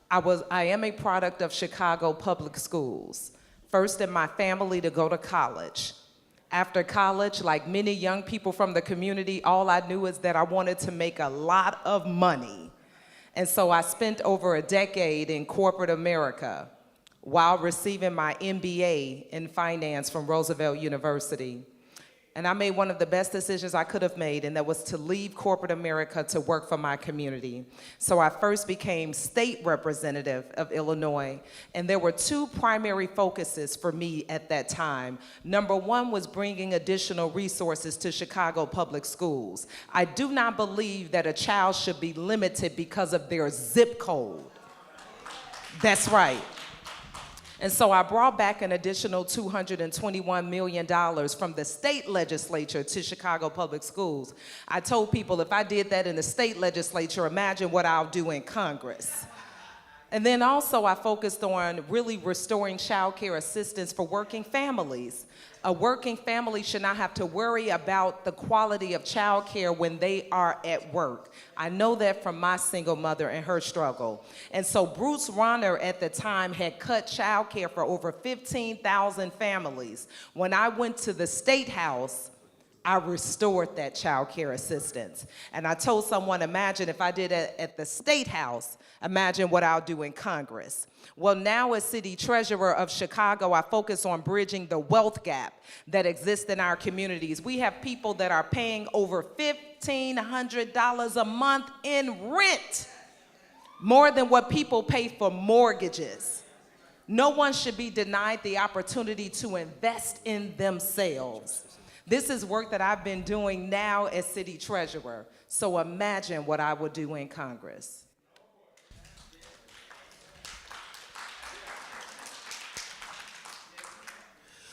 I am a product of Chicago public schools. First in my family to go to college. After college, like many young people from the community, all I knew is that I wanted to make a lot of money. And so I spent over a decade in corporate America while receiving my MBA in finance from Roosevelt University. And I made one of the best decisions I could have made, and that was to leave corporate America to work for my community. So I first became state representative of Illinois, and there were 2 primary focuses for me at that time. Number 1 was bringing additional resources to Chicago public schools. I do not believe that a child should be limited because of their zip code. That's right. And so I brought back an additional $221 million from the state legislature to Chicago public schools. I told people if I did that in the state legislature, imagine what I'll do in Congress. And then also I focused on really restoring child care assistance for working families. A working family should not have to worry about the quality of child care when they are at work. I know that from my single mother and her struggle. And so Bruce Rauner at the time had cut child care for over 15,000 families. When I went to the State House, I restored that child care assistance. And I told someone, imagine if I did it at the State House, imagine what I'll do in Congress. Well, now as city treasurer of Chicago, I focus on bridging the wealth gap that exists in our communities. We have people that are paying over $1,500 a month in rent, more than what people pay for mortgages. No one should be denied the opportunity to invest in themselves. This is work that I've been doing now as city treasurer. So imagine what I would do in Congress.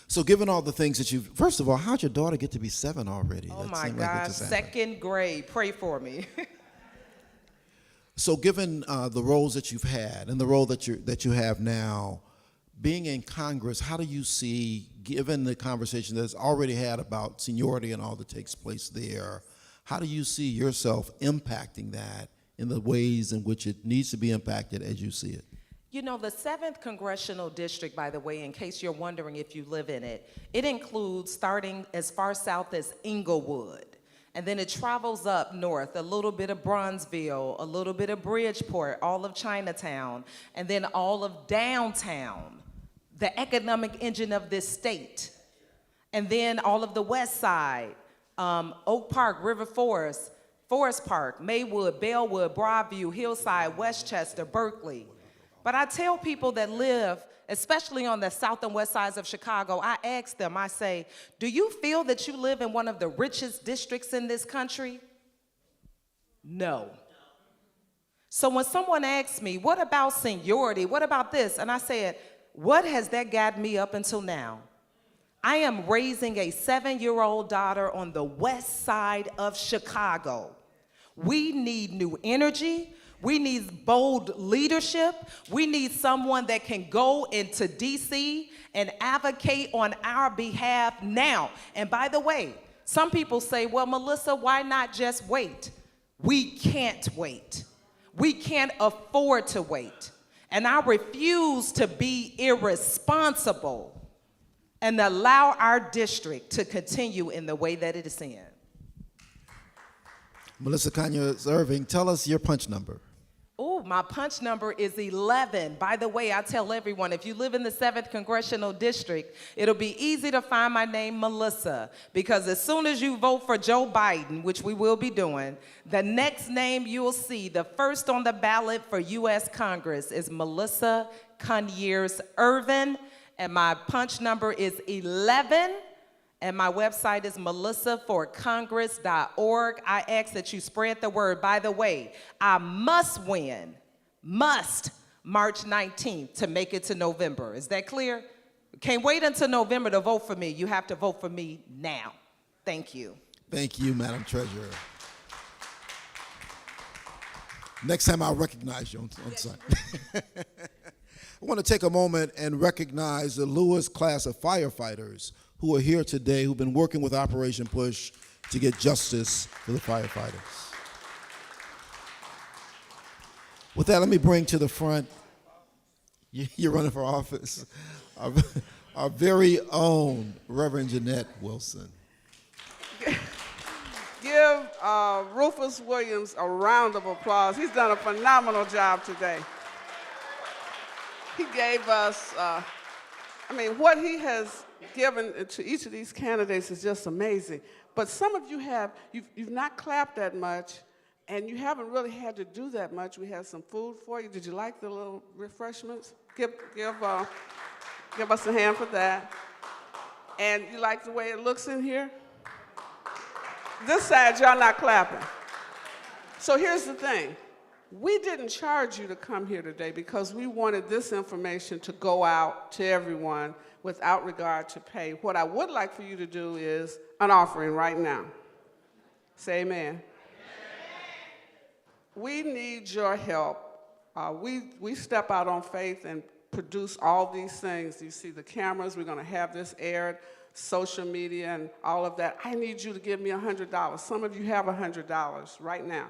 So given all the things that you've, first of all, how'd your daughter get to be 7 already? Oh That my seemed like it gosh, just happened. 2nd grade, pray for me. So given the roles that you've had and the role that you have now, being in Congress, how do you see, given the conversation that's already had about seniority and all that takes place there, how do you see yourself impacting that in the ways in which it needs to be impacted as you see it? You know, the 7th Congressional District, by the way, in case you're wondering if you live in it, it includes starting as far south as Inglewood. And then it travels up north, a little bit of Bronzeville, a little bit of Bridgeport, all of Chinatown, and then all of downtown, the economic engine of this state. And then all of the west side, Oak Park, River Forest, Forest Park, Maywood, Bellwood, Broadview, Hillside, Westchester, Berkeley. But I tell people that live, especially on the south and west sides of Chicago, I ask them, I say, do you feel that you live in one of the richest districts in this country? No. So when someone asks me, what about seniority? What about this? And I said, what has that gotten me up until now? I am raising a 7-year-old daughter on the west side of Chicago. We need new energy. We need bold leadership. We need someone that can go into DC and advocate on our behalf now. And by the way, some people say, well, Melissa, why not just wait? We can't wait. We can't afford to wait. And I refuse to be irresponsible and allow our district to continue in the way that it is in. Melissa Conyers-Irving, tell us your punch number. Oh, my punch number is 11. By the way, I tell everyone, if you live in the 7th Congressional District, it'll be easy to find my name, Melissa, because as soon as you vote for Joe Biden, which we will be doing, the next name you'll see, the first on the ballot for U.S. Congress is Melissa Conyers-Irving, and my punch number is 11. And my website is melissaforcongress.org. I ask that you spread the word. By the way, I must win, March 19th to make it to November. Is that clear? Can't wait until November to vote for me. You have to vote for me now. Thank you. Thank you, Madam Treasurer. Next time I'll recognize you on site. I want to take a moment and recognize the Lewis class of firefighters who are here today, who've been working with Operation Push to get justice for the firefighters. With that, let me bring to the front, you're running for office, our very own Reverend Jeanette Wilson. Give Rufus Williams a round of applause. He's done a phenomenal job today. He gave us, what he has given to each of these candidates is just amazing. But some of you you've not clapped that much, and you haven't really had to do that much. We have some food for you. Did you like the little refreshments? Give us a hand for that. And you like the way it looks in here? This side, y'all not clapping. So here's the thing. We didn't charge you to come here today because we wanted this information to go out to everyone without regard to pay. What I would like for you to do is an offering right now. Say amen. We need your help. We step out on faith and produce all these things. You see the cameras, we're gonna have this aired, social media and all of that. I need you to give me $100. Some of you have $100 right now.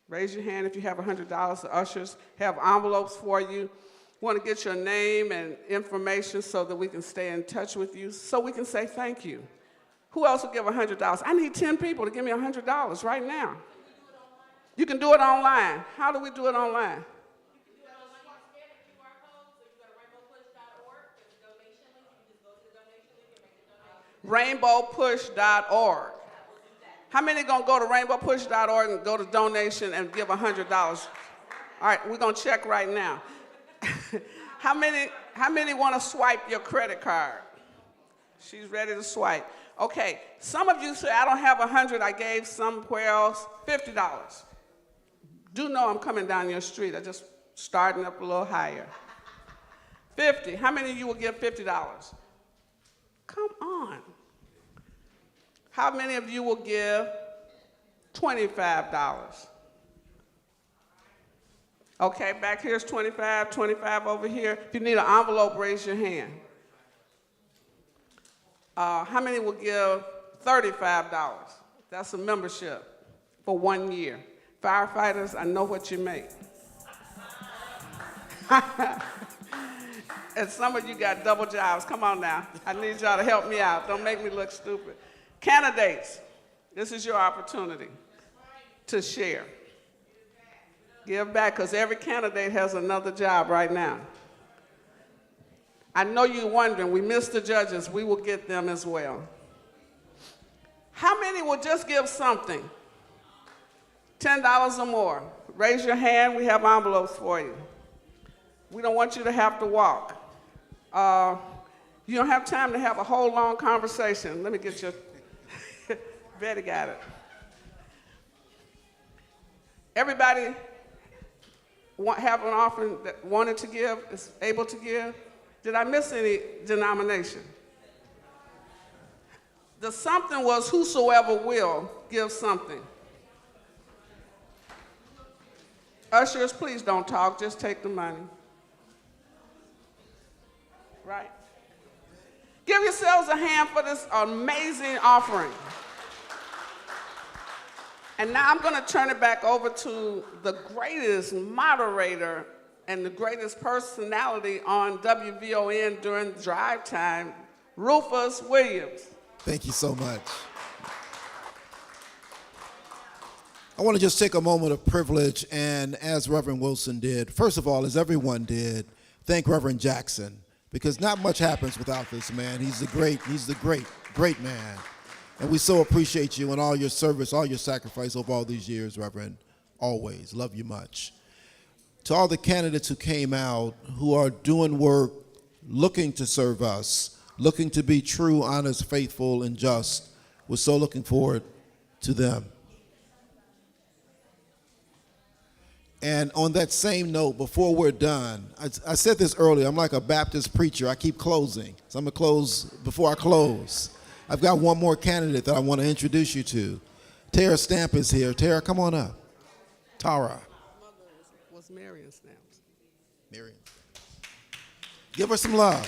Raise your hand if you have $100. The ushers have envelopes for you. Want to get your name and information so that we can stay in touch with you, so we can say thank you. Who else will give $100? I need 10 people to give me $100 right now. You can do it online. How do we do it online? rainbowpush.org. How many gonna go to rainbowpush.org and go to donation and give $100? All right, we're gonna check right now. How many wanna swipe your credit card? She's ready to swipe. Okay, some of you say, I don't have 100, I gave somewhere else $50. Do know I'm coming down your street, I just starting up a little higher. 50, how many of you will give $50? Come on. How many of you will give $25? Okay, back here's 25, 25 over here. If you need an envelope, raise your hand. How many will give $35? That's a membership for 1 year. Firefighters, I know what you make. And some of you got double jobs. Come on now. I need y'all to help me out. Don't make me look stupid. Candidates, this is your opportunity to share. Give back, because every candidate has another job right now. I know you're wondering, we missed the judges. We will get them as well. How many will just give something? $10 or more. Raise your hand. We have envelopes for you. We don't want you to have to walk. You don't have time to have a whole long conversation. Let me get your, Betty got it. Everybody have an offering that wanted to give, is able to give? Did I miss any denomination? The something was whosoever will give something. Ushers, please don't talk, just take the money. Right? Give yourselves a hand for this amazing offering. And now I'm going to turn it back over to the greatest moderator and the greatest personality on WVON during drive time, Rufus Williams. Thank you so much. I want to just take a moment of privilege and, as Reverend Wilson did, first of all, as everyone did, thank Reverend Jackson, because not much happens without this man. He's the great man. And we so appreciate you and all your service, all your sacrifice over all these years, Reverend. Always. Love you much. To all the candidates who came out, who are doing work, looking to serve us, looking to be true, honest, faithful, and just, we're so looking forward to them. And on that same note, before we're done, I said this earlier, I'm like a Baptist preacher. I keep closing. So I'm going to close before I close. I've got one more candidate that I want to introduce you to. Tara Stamp is here. Tara, come on up. Tara. What's Marion Stamps? Marion. Give her some love.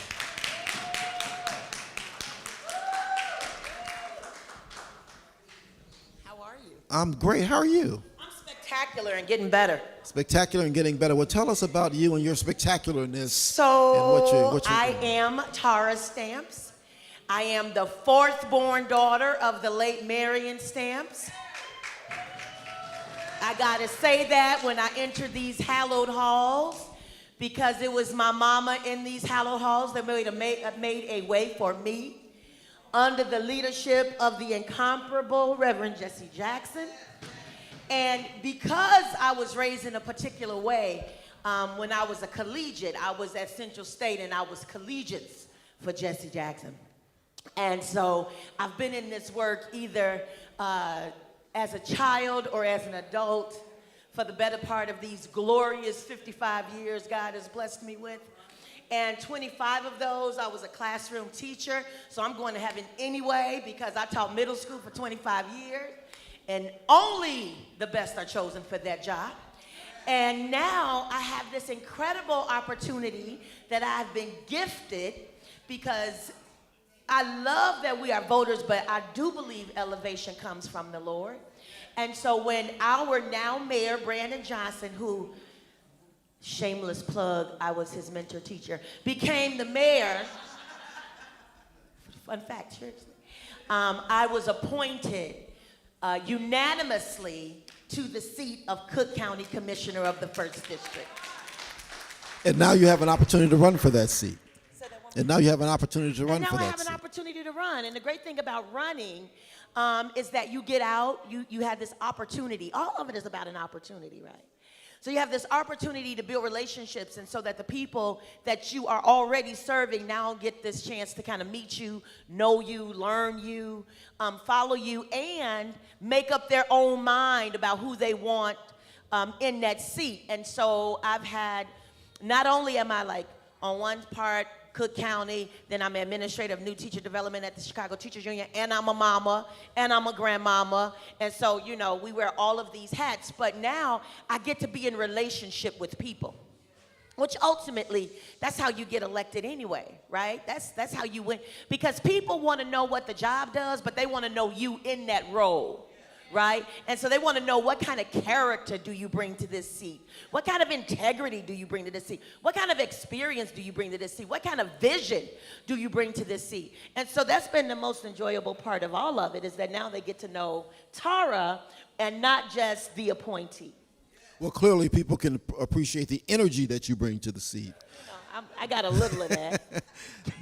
How are you? I'm great. How are you? I'm spectacular and getting better. Spectacular and getting better. Well, tell us about you and your spectacularness. So and what you're I doing. am Tara Stamps. I am the fourth born daughter of the late Marion Stamps. I gotta say that when I enter these hallowed halls, because it was my mama in these hallowed halls that made a way for me under the leadership of the incomparable Reverend Jesse Jackson. And because I was raised in a particular way, when I was a collegiate, I was at Central State and I was collegiate for Jesse Jackson. And so I've been in this work either as a child or as an adult for the better part of these glorious 55 years God has blessed me with. And 25 of those, I was a classroom teacher, so I'm going to heaven anyway because I taught middle school for 25 years, and only the best are chosen for that job. And now I have this incredible opportunity that I've been gifted because I love that we are voters, but I do believe elevation comes from the Lord. And so when our now mayor, Brandon Johnson, who, shameless plug, I was his mentor teacher, became the mayor, fun fact, seriously, I was appointed unanimously to the seat of Cook County Commissioner of the 1st District. And now you have an opportunity to run for that seat. And now you have an opportunity to run And for now I that have an seat. opportunity to run. And the great thing about running is that you get out, you have this opportunity. All of it is about an opportunity, right? So you have this opportunity to build relationships, and so that the people that you are already serving now get this chance to kind of meet you, know you, learn you, follow you, and make up their own mind about who they want in that seat. And so I've had, not only am I like on one part Cook County, then I'm administrator of new teacher development at the Chicago Teachers Union, and I'm a mama, and I'm a grandmama, and so, you know, we wear all of these hats, but now I get to be in relationship with people, which ultimately, that's how you get elected anyway, right? That's how you win, because people want to know what the job does, but they want to know you in that role. Right? And so they want to know, what kind of character do you bring to this seat? What kind of integrity do you bring to this seat? What kind of experience do you bring to this seat? What kind of vision do you bring to this seat? And so that's been the most enjoyable part of all of it, is that now they get to know Tara and not just the appointee. Well, clearly people can appreciate the energy that you bring to the seat. I got a little of that.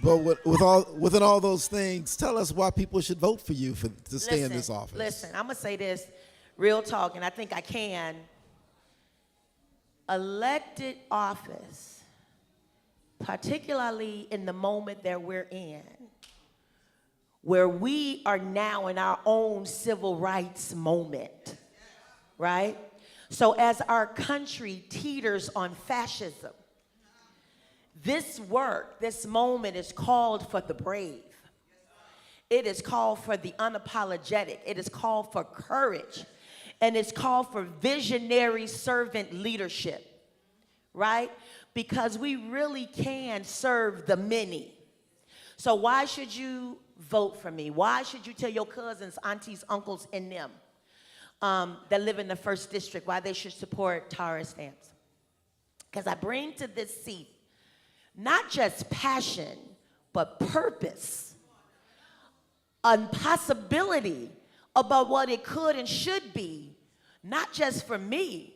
But within all those things, tell us why people should vote for you to stay in this office. Listen, I'm going to say this, real talk, and I think I can. Elected office, particularly in the moment that we're in, where we are now in our own civil rights moment, right? So as our country teeters on fascism, this work, this moment is called for the brave. It is called for the unapologetic. It is called for courage. And it's called for visionary servant leadership, right? Because we really can serve the many. So why should you vote for me? Why should you tell your cousins, aunties, uncles, and them that live in the 1st District why they should support Tara Stamps? Because I bring to this seat not just passion, but purpose, a possibility about what it could and should be, not just for me,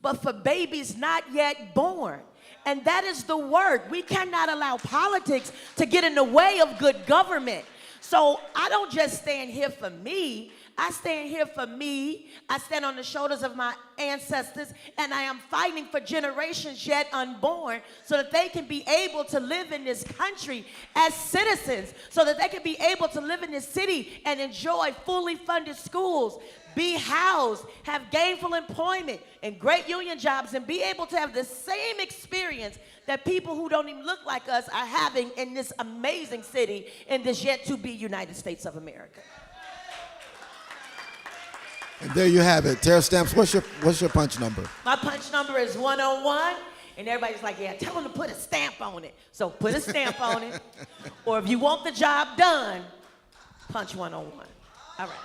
but for babies not yet born. And that is the work. We cannot allow politics to get in the way of good government. So I don't just stand here for me. I stand here for me. I stand on the shoulders of my ancestors, and I am fighting for generations yet unborn so that they can be able to live in this country as citizens, so that they can be able to live in this city and enjoy fully funded schools, be housed, have gainful employment and great union jobs, and be able to have the same experience that people who don't even look like us are having in this amazing city, in this yet to be United States of America. And there you have it. Tara Stamps, what's your punch number? My punch number is 101, And everybody's like, yeah, tell them to put a stamp on it. So put a stamp on it. Or if you want the job done, punch 101. All right.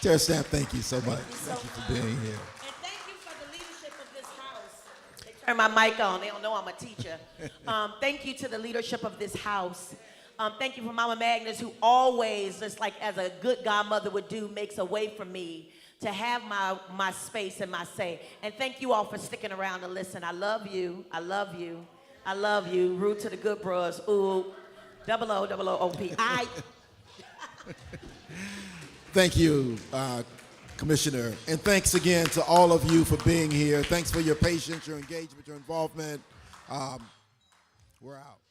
Tara Stamp, thank you so much. Thank you for being here. And thank you for the leadership of this house. They turn my mic on. They don't know I'm a teacher. Thank you to the leadership of this house. Thank you for Mama Magnus, who always, just like as a good godmother would do, makes a way for me to have my space and my say. And thank you all for sticking around to listen. I love you. I love you. I love you. Root to the good bros. Ooh. O-O-O-O-P. Thank you, Commissioner. And thanks again to all of you for being here. Thanks for your patience, your engagement, your involvement. We're out.